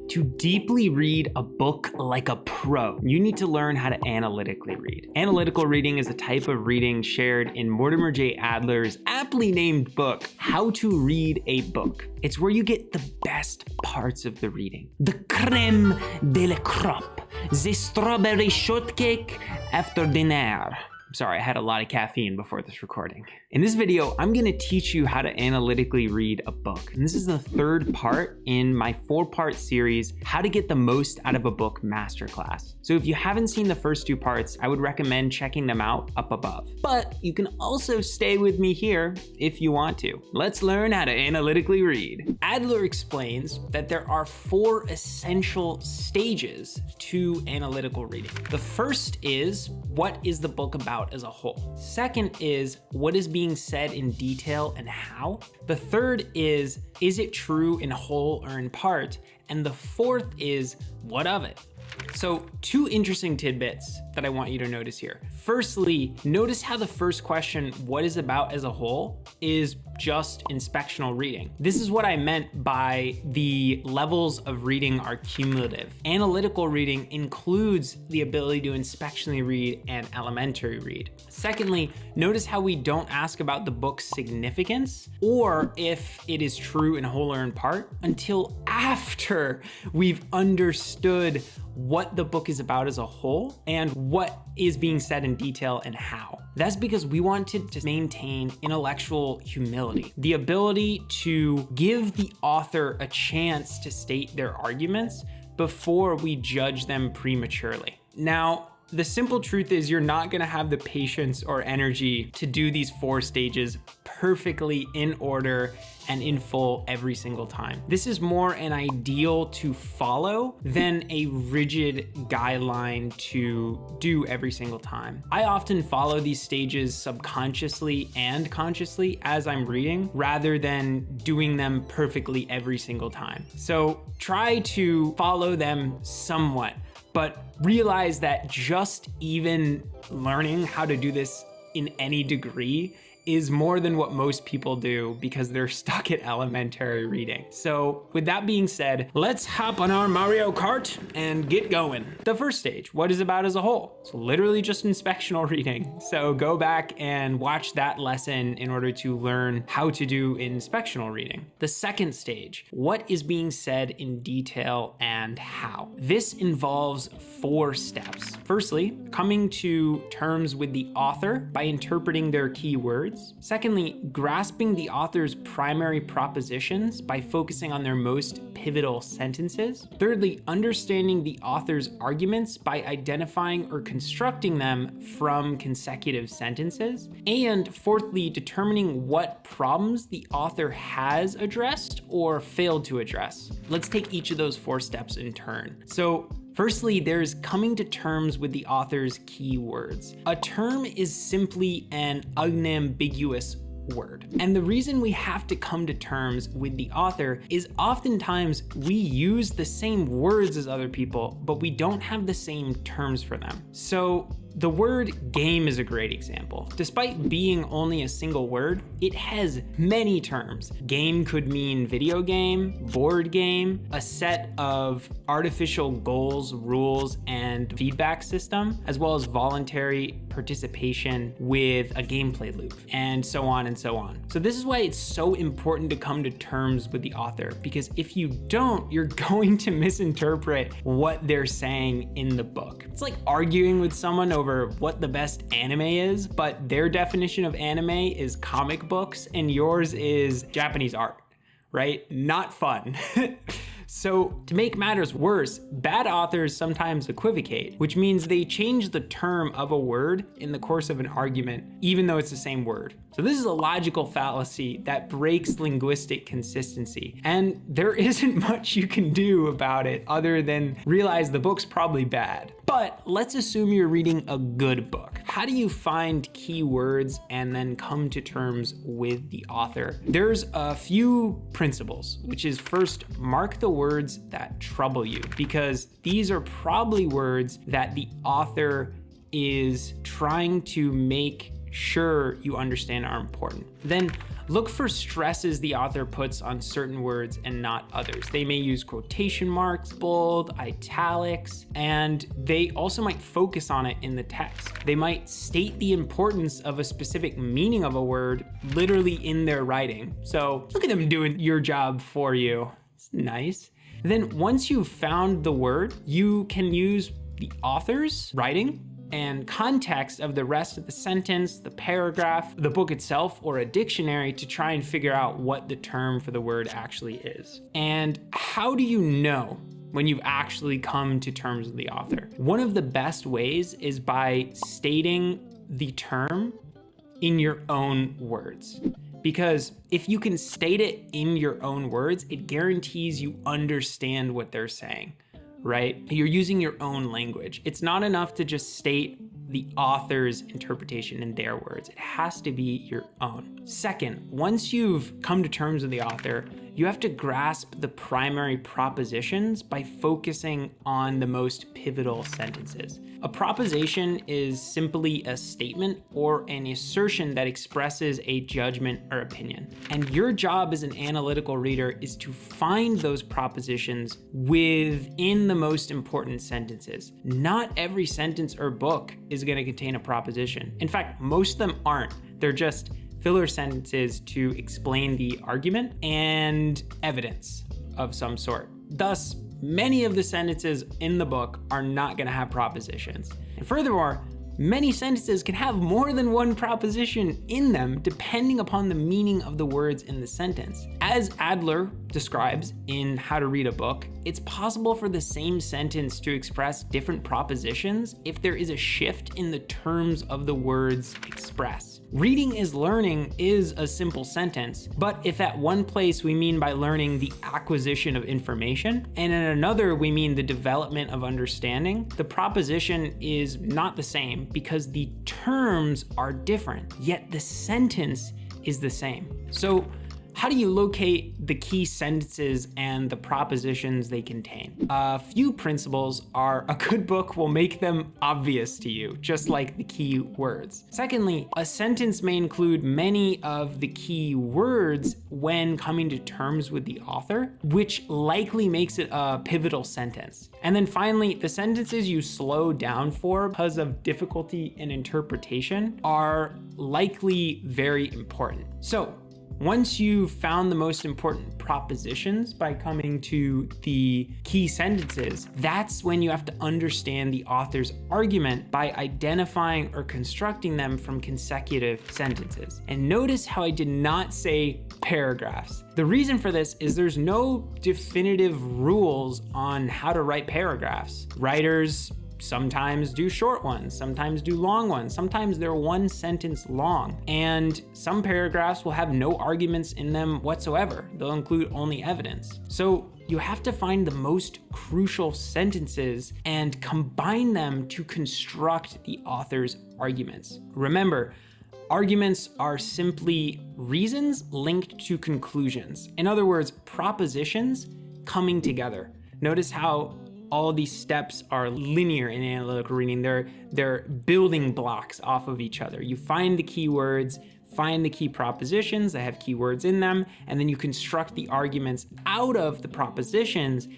To deeply read a book like a pro, you need to learn how to analytically read. Analytical reading is a type of reading shared in Mortimer J. Adler's aptly named book, How to Read a Book. It's where you get the best parts of the reading. The crème de la crop, the strawberry shortcake after dinner. I'm sorry, I had a lot of caffeine before this recording. In this video, I'm gonna teach you how to analytically read a book. And this is the third part in my 4-part series, How to Get the Most Out of a Book Masterclass. So if you haven't seen the first 2 parts, I would recommend checking them out up above. But you can also stay with me here if you want to. Let's learn how to analytically read. Adler explains that there are 4 essential stages to analytical reading. The first is, what is the book about as a whole? Second is, what is being said in detail and how? The third is it true in whole or in part? And the fourth is, what of it? So 2 interesting tidbits that I want you to notice here. Firstly, notice how the first question, what is about as a whole, is just inspectional reading. This is what I meant by the levels of reading are cumulative. Analytical reading includes the ability to inspectionally read and elementary read. Secondly, notice how we don't ask about the book's significance or if it is true in whole or in part until after we've understood what the book is about as a whole and what is being said in detail and how. That's because we wanted to maintain intellectual humility, the ability to give the author a chance to state their arguments before we judge them prematurely. Now, the simple truth is you're not gonna have the patience or energy to do these 4 stages perfectly in order and in full every single time. This is more an ideal to follow than a rigid guideline to do every single time. I often follow these stages subconsciously and consciously as I'm reading, rather than doing them perfectly every single time. So try to follow them somewhat, but realize that just even learning how to do this in any degree is more than what most people do because they're stuck at elementary reading. So with that being said, let's hop on our Mario Kart and get going. The first stage, what is about as a whole? So literally just inspectional reading. So go back and watch that lesson in order to learn how to do inspectional reading. The second stage, what is being said in detail and how? This involves 4 steps. Firstly, coming to terms with the author by interpreting their keywords. Secondly, grasping the author's primary propositions by focusing on their most pivotal sentences. Thirdly, understanding the author's arguments by identifying or constructing them from consecutive sentences. And fourthly, determining what problems the author has addressed or failed to address. Let's take each of those 4 steps in turn. So firstly, there's coming to terms with the author's keywords. A term is simply an unambiguous word. And the reason we have to come to terms with the author is oftentimes we use the same words as other people, but we don't have the same terms for them. So the word game is a great example. Despite being only a single word, it has many terms. Game could mean video game, board game, a set of artificial goals, rules, and feedback system, as well as voluntary participation with a gameplay loop, and so on and so on. So this is why it's so important to come to terms with the author, because if you don't, you're going to misinterpret what they're saying in the book. It's like arguing with someone over what the best anime is, but their definition of anime is comic books and yours is Japanese art, right? Not fun. So to make matters worse, bad authors sometimes equivocate, which means they change the term of a word in the course of an argument, even though it's the same word. So this is a logical fallacy that breaks linguistic consistency, and there isn't much you can do about it other than realize the book's probably bad. But let's assume you're reading a good book. How do you find keywords and then come to terms with the author? There's a few principles, which is first, mark the words that trouble you, because these are probably words that the author is trying to make sure you understand are important. Then Look for stresses the author puts on certain words and not others. They may use quotation marks, bold, italics, and they also might focus on it in the text. They might state the importance of a specific meaning of a word literally in their writing. So look at them doing your job for you. It's nice. Then once you've found the word, you can use the author's writing and context of the rest of the sentence, the paragraph, the book itself, or a dictionary to try and figure out what the term for the word actually is. And how do you know when you've actually come to terms with the author? One of the best ways is by stating the term in your own words. Because if you can state it in your own words, it guarantees you understand what they're saying, right? You're using your own language. It's not enough to just state the author's interpretation in their words. It has to be your own. Second, once you've come to terms with the author, you have to grasp the primary propositions by focusing on the most pivotal sentences. A proposition is simply a statement or an assertion that expresses a judgment or opinion. And your job as an analytical reader is to find those propositions within the most important sentences. Not every sentence or book is going to contain a proposition. In fact, most of them aren't. They're just filler sentences to explain the argument and evidence of some sort. Thus, many of the sentences in the book are not going to have propositions. And furthermore, many sentences can have more than one proposition in them depending upon the meaning of the words in the sentence. As Adler describes in How to Read a Book, it's possible for the same sentence to express different propositions if there is a shift in the terms of the words expressed. Reading is learning is a simple sentence, but if at one place we mean by learning the acquisition of information, and in another we mean the development of understanding, the proposition is not the same because the terms are different, yet the sentence is the same. So how do you locate the key sentences and the propositions they contain? A few principles are: a good book will make them obvious to you, just like the key words. Secondly, a sentence may include many of the key words when coming to terms with the author, which likely makes it a pivotal sentence. And then finally, the sentences you slow down for because of difficulty in interpretation are likely very important. So, once you've found the most important propositions by coming to the key sentences, that's when you have to understand the author's argument by identifying or constructing them from consecutive sentences. And notice how I did not say paragraphs. The reason for this is there's no definitive rules on how to write paragraphs. Writers sometimes do short ones, sometimes do long ones, sometimes they're one sentence long, and some paragraphs will have no arguments in them whatsoever. They'll include only evidence. So you have to find the most crucial sentences and combine them to construct the author's arguments. Remember, arguments are simply reasons linked to conclusions. In other words, propositions coming together. Notice how all these steps are linear in analytical reading. They're building blocks off of each other. You find the keywords, find the key propositions that have keywords in them, and then you construct the arguments out of the propositions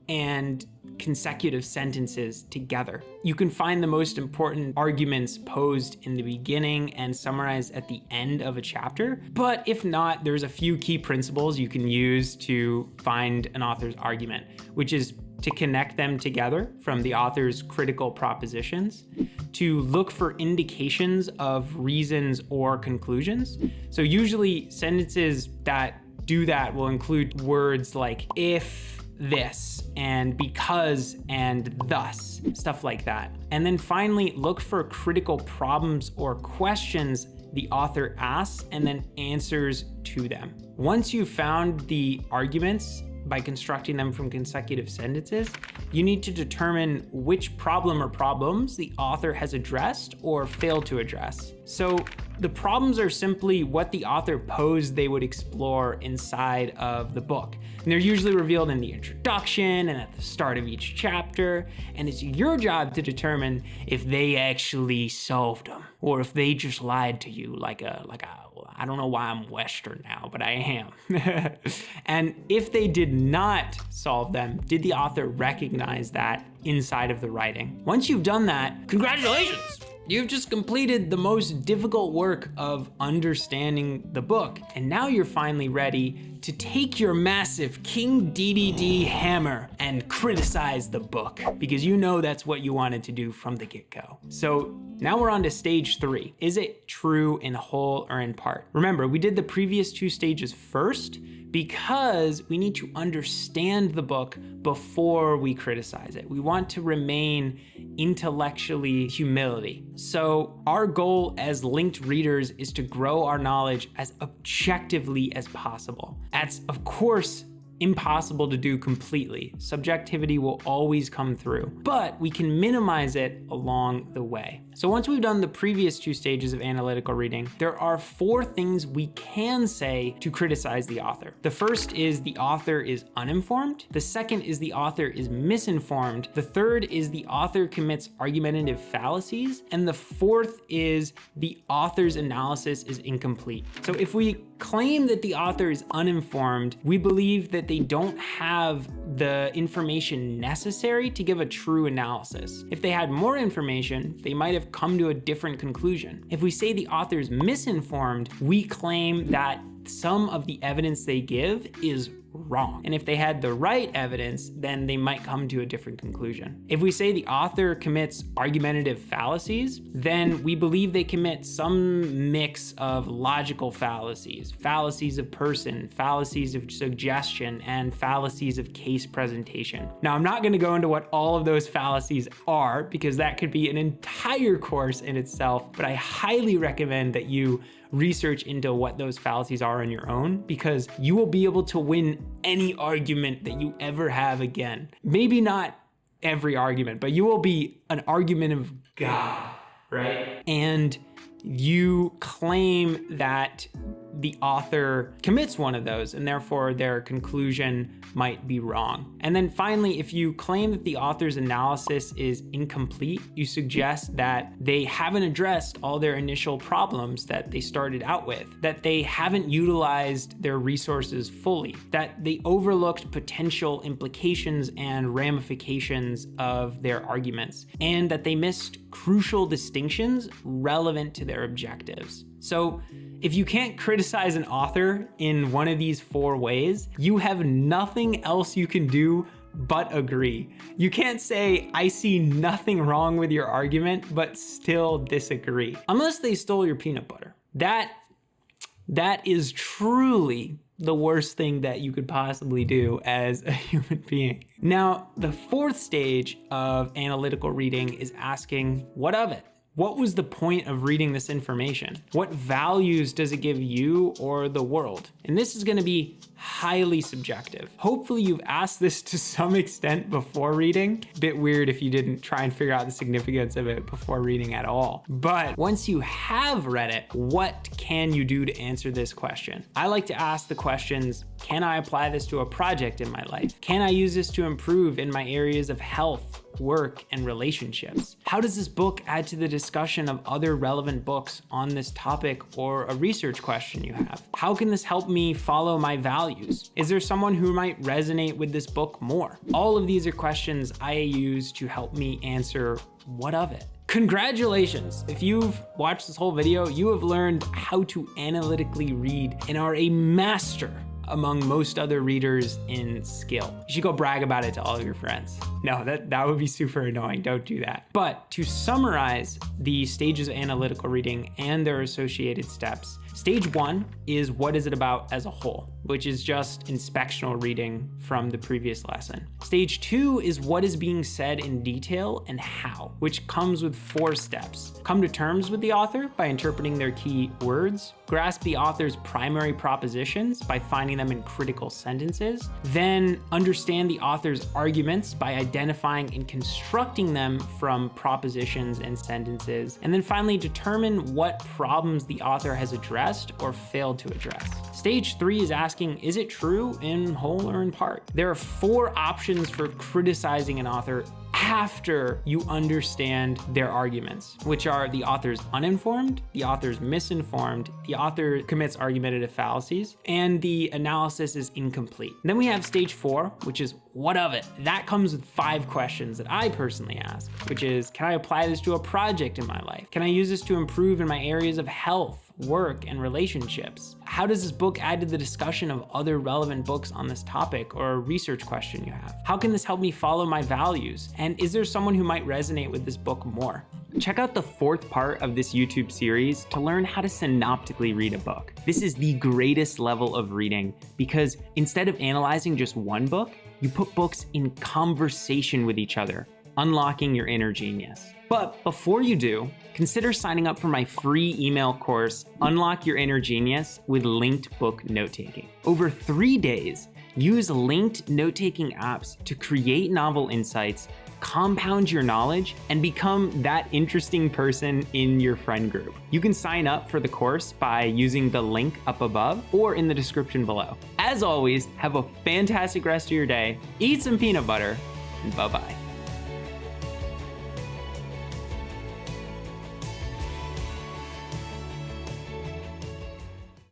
and consecutive sentences together. You can find the most important arguments posed in the beginning and summarized at the end of a chapter. But if not, there's a few key principles you can use to find an author's argument, which is to connect them together from the author's critical propositions, to look for indications of reasons or conclusions. So usually sentences that do that will include words like if, this, and because, and thus, stuff like that. And then finally, look for critical problems or questions the author asks and then answers to them. Once you've found the arguments by constructing them from consecutive sentences, you need to determine which problem or problems the author has addressed or failed to address. So the problems are simply what the author posed they would explore inside of the book. And they're usually revealed in the introduction and at the start of each chapter, and it's your job to determine if they actually solved them or if they just lied to you like a I don't know why I'm Western now, but I am. And if they did not solve them, did the author recognize that inside of the writing? Once you've done that, congratulations! You've just completed the most difficult work of understanding the book. And now you're finally ready to take your massive King DDD hammer and criticize the book, because you know that's what you wanted to do from the get-go. So now we're on to stage 3. Is it true in whole or in part? Remember, we did the previous 2 stages first because we need to understand the book before we criticize it. We want to remain intellectually humility. So our goal as linked readers is to grow our knowledge as objectively as possible. That's, of course, impossible to do completely. Subjectivity will always come through, but we can minimize it along the way. So once we've done the previous 2 stages of analytical reading, there are 4 things we can say to criticize the author. The first is the author is uninformed. The second is the author is misinformed. The third is the author commits argumentative fallacies. And the fourth is the author's analysis is incomplete. So if we claim that the author is uninformed, we believe that they don't have the information necessary to give a true analysis. If they had more information, they might have come to a different conclusion. If we say the author is misinformed, we claim that some of the evidence they give is wrong. And if they had the right evidence, then they might come to a different conclusion. If we say the author commits argumentative fallacies, then we believe they commit some mix of logical fallacies, fallacies of person, fallacies of suggestion, and fallacies of case presentation. Now, I'm not going to go into what all of those fallacies are, because that could be an entire course in itself, but I highly recommend that you research into what those fallacies are on your own, because you will be able to win any argument that you ever have again. Maybe not every argument, but you will be an argument of God, right? And you claim that the author commits one of those, and therefore their conclusion might be wrong. And then finally, if you claim that the author's analysis is incomplete, you suggest that they haven't addressed all their initial problems that they started out with, that they haven't utilized their resources fully, that they overlooked potential implications and ramifications of their arguments, and that they missed crucial distinctions relevant to their objectives. So if you can't criticize an author in one of these 4 ways, you have nothing else you can do but agree. You can't say, I see nothing wrong with your argument, but still disagree. Unless they stole your peanut butter. That is truly the worst thing that you could possibly do as a human being. Now, the 4th stage of analytical reading is asking, what of it? What was the point of reading this information? What values does it give you or the world? And this is going to be highly subjective. Hopefully you've asked this to some extent before reading. Bit weird if you didn't try and figure out the significance of it before reading at all. But once you have read it, what can you do to answer this question? I like to ask the questions, can I apply this to a project in my life? Can I use this to improve in my areas of health, work, and relationships? How does this book add to the discussion of other relevant books on this topic or a research question you have? How can this help me follow my values? Is there someone who might resonate with this book more? All of these are questions I use to help me answer what of it. Congratulations! If you've watched this whole video, you have learned how to analytically read and are a master among most other readers in skill. You should go brag about it to all of your friends. No, that would be super annoying. Don't do that. But to summarize the stages of analytical reading and their associated steps, stage 1 is what is it about as a whole, which is just inspectional reading from the previous lesson. Stage 2 is what is being said in detail and how, which comes with 4 steps. Come to terms with the author by interpreting their key words, grasp the author's primary propositions by finding them in critical sentences, then understand the author's arguments by identifying and constructing them from propositions and sentences, and then finally determine what problems the author has addressed or failed to address. Stage 3 is asking asking, is it true in whole or in part? There are 4 options for criticizing an author after you understand their arguments, which are: the author's uninformed, the author's misinformed, the author commits argumentative fallacies, and the analysis is incomplete. Then we have stage 4, which is what of it? That comes with 5 questions that I personally ask, which is, can I apply this to a project in my life? Can I use this to improve in my areas of health, work, and relationships? How does this book add to the discussion of other relevant books on this topic, or a research question you have? How can this help me follow my values? And is there someone who might resonate with this book more? Check out the 4th part of this YouTube series to learn how to synoptically read a book. This is the greatest level of reading because instead of analyzing just one book, you put books in conversation with each other, unlocking your inner genius. But before you do, consider signing up for my free email course, Unlock Your Inner Genius with linked book note-taking. Over 3 days, use linked note-taking apps to create novel insights, compound your knowledge, and become that interesting person in your friend group. You can sign up for the course by using the link up above or in the description below. As always, have a fantastic rest of your day, eat some peanut butter, and bye-bye.